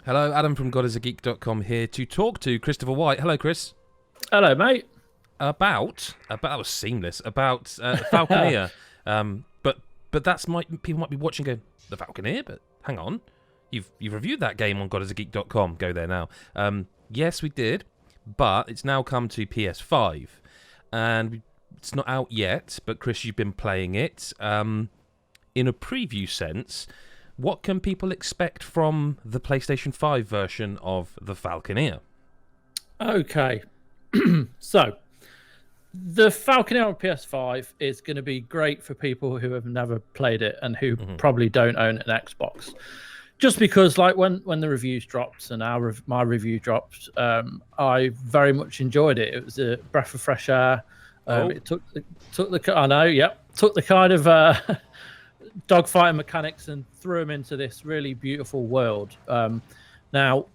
Hello, Adam from godisageek.com here to talk to Christopher White. Hello, Chris. Hello, mate. About that was seamless. About Falconeer. But people might be watching going, the Falconeer, but hang on. You've reviewed that game on godisageek.com. Go there now. Yes, we did, but it's now come to PS5. And it's not out yet, but Chris, you've been playing it. In a preview sense, what can people expect from the PlayStation 5 version of the Falconeer? Okay. So, the Falconeer on PS5 is going to be great for people who have never played it and who probably don't own an Xbox. Just because, like, when the reviews dropped and my review dropped, I very much enjoyed it. It was a breath of fresh air. It took the kind of dogfighting mechanics and threw them into this really beautiful world. Now,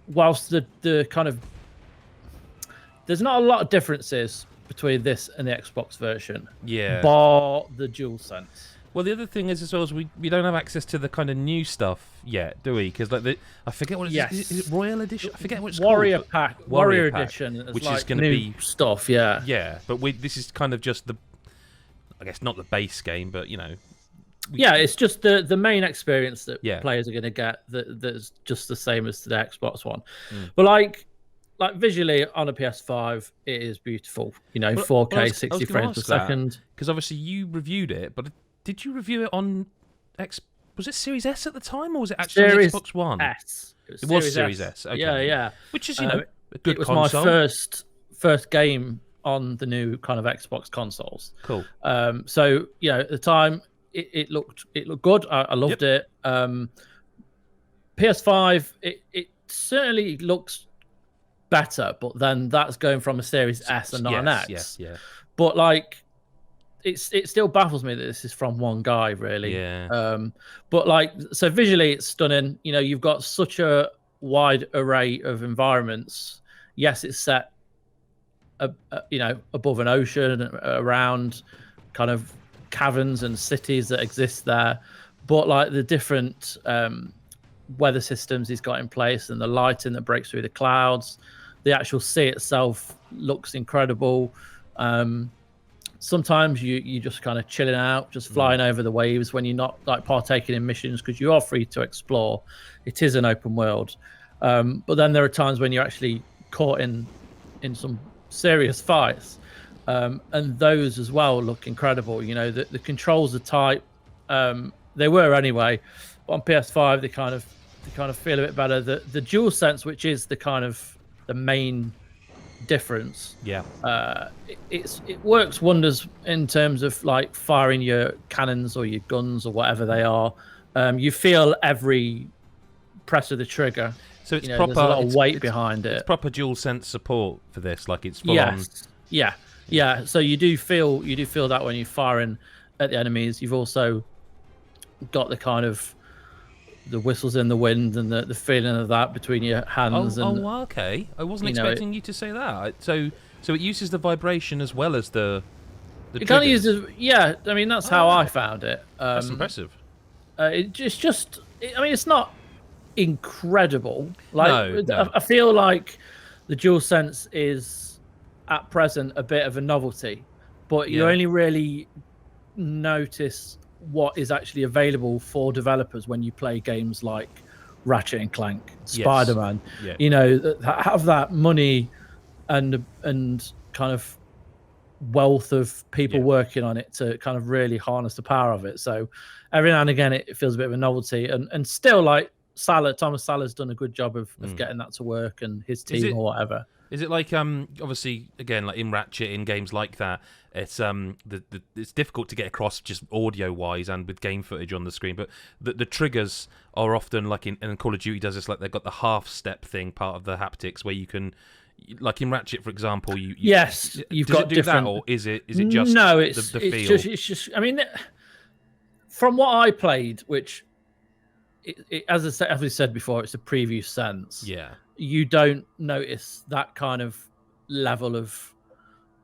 whilst the kind of there's not a lot of differences between this and the Xbox version, bar the DualSense. Well, the other thing is as well as we don't have access to the kind of new stuff yet, do we? Because I forget what it is. Is it Royal Edition? I forget what it's Warrior called. Pack, Warrior Edition, which like is going to be stuff. Yeah, yeah. But this is kind of just I guess not the base game, but it's just the main experience that players are going to get that's just the same as the Xbox One. But like visually on a PS5, it is beautiful. 4K, 60 frames per second. Because obviously you reviewed it, but did you review it on Was it Series S at the time, or was it actually Series Xbox One? S. It was Series S. Okay. Yeah. Which is a good It was console. my first game on the new kind of Xbox consoles. Cool. So at the time it looked good. I loved it. PS5 it certainly looks better, but then that's going from a Series S and not an X. Yes. But it still baffles me that this is from one guy, really. Yeah. But so visually it's stunning. You've got such a wide array of environments. Yes, it's set above an ocean, around kind of caverns and cities that exist there, but the different weather systems he's got in place and the lighting that breaks through the clouds, the actual sea itself looks incredible. Sometimes you just kind of chilling out, just flying over the waves when you're not partaking in missions, because you are free to explore. It is an open world, but then there are times when you're actually caught in some serious fights, and those as well look incredible. The controls are tight. They were anyway, but on PS5 they kind of feel a bit better. The DualSense, which is the kind of the main difference, it works wonders in terms of firing your cannons or your guns or whatever they are. You feel every press of the trigger. So it's proper. There's a lot of weight behind it. It's proper DualSense support for this. It's full on. Yeah. So you do feel that when you're firing at the enemies. You've also got the kind of the whistles in the wind and the feeling of that between your hands. Okay. I wasn't expecting you to say that. So it uses the vibration as well as the it kind of uses. Yeah, I mean that's how I found it. That's impressive. It's not incredible. No. I feel like the DualSense is at present a bit of a novelty, but you only really notice what is actually available for developers when you play games like Ratchet and Clank, Spider-Man. Have that money and kind of wealth of people working on it to kind of really harness the power of it. So every now and again it feels a bit of a novelty, and still Thomas Salah's done a good job of getting that to work, and his team or whatever. Is it obviously again in Ratchet, in games like that, it's it's difficult to get across just audio wise and with game footage on the screen, but the triggers are often in Call of Duty does this, they've got the half step thing, part of the haptics, where you can, in Ratchet for example, you've got different. That, or is it just no? The feel? It's just. I mean, from what I played, which as we said before, it's a preview sense. Yeah. You don't notice that kind of level of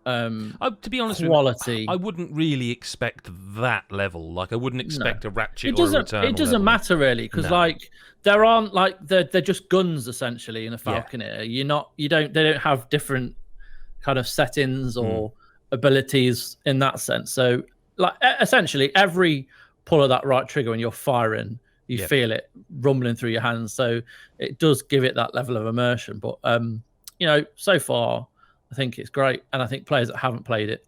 To be honest quality. with you, I wouldn't really expect that level. Like, I wouldn't expect a Ratchet It or a doesn't. Returnal It doesn't level. matter really, because like there aren't like they're just guns essentially in a Falconeer. They don't have different kind of settings or abilities in that sense. So like essentially every pull of that right trigger when you're firing, you feel it rumbling through your hands. So it does give it that level of immersion. But you know, so far I think it's great, and I think players that haven't played it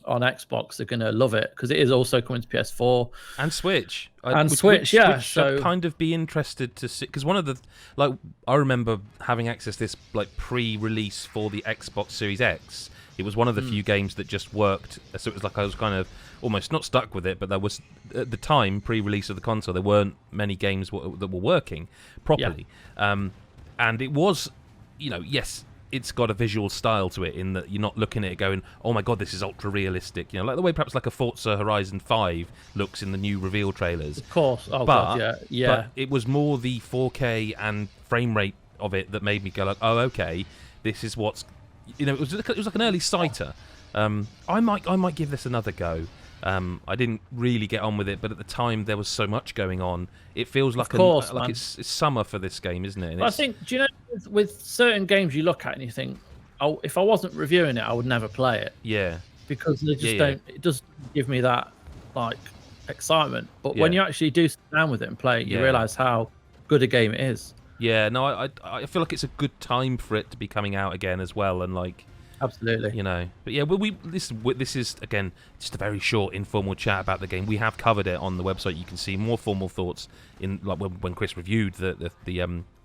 on Xbox are going to love it, because it is also coming to PS4 and Switch. Switch. Which I'd kind of be interested to see, because one of the, like, I remember having access to this like pre-release for the Xbox Series X. It was one of the few games that just worked, so it was like I was kind of almost not stuck with it, but there was, at the time, pre-release of the console, there weren't many games that were working properly. And it was, you know, yes, it's got a visual style to it, in that you're not looking at it going, oh my god, this is ultra realistic, you know, like the way perhaps like a Forza Horizon 5 looks in the new reveal trailers. Of course. God, yeah. But it was more the 4K and frame rate of it that made me go like, oh, okay, this is what's, you know, it was like an early sighter. I might give this another go. I didn't really get on with it, but at the time there was so much going on. It feels like it's summer for this game, isn't it? I think, do you know, with certain games you look at and you think, oh, if I wasn't reviewing it, I would never play it. Yeah. Because they just don't. It doesn't give me that like excitement. But when you actually do sit down with it and play it, you realise how good a game it is. Yeah. No, I feel like it's a good time for it to be coming out again as well, and like. Absolutely. You know, but yeah, this is again just a very short informal chat about the game. We have covered it on the website. You can see more formal thoughts in like when Chris reviewed the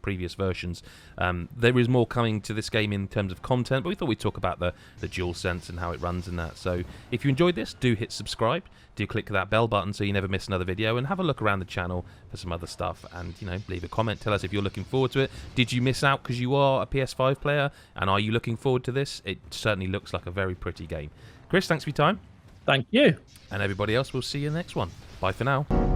previous versions. There is more coming to this game in terms of content, but we thought we'd talk about the DualSense and how it runs and that. So if you enjoyed this, do hit subscribe, do click that bell button so you never miss another video, and have a look around the channel for some other stuff, and you know, leave a comment, tell us if you're looking forward to it. Did you miss out because you are a PS5 player, and are you looking forward to this? It certainly looks like a very pretty game. Chris, thanks for your time. Thank you. And everybody else, we'll see you in the next one. Bye for now.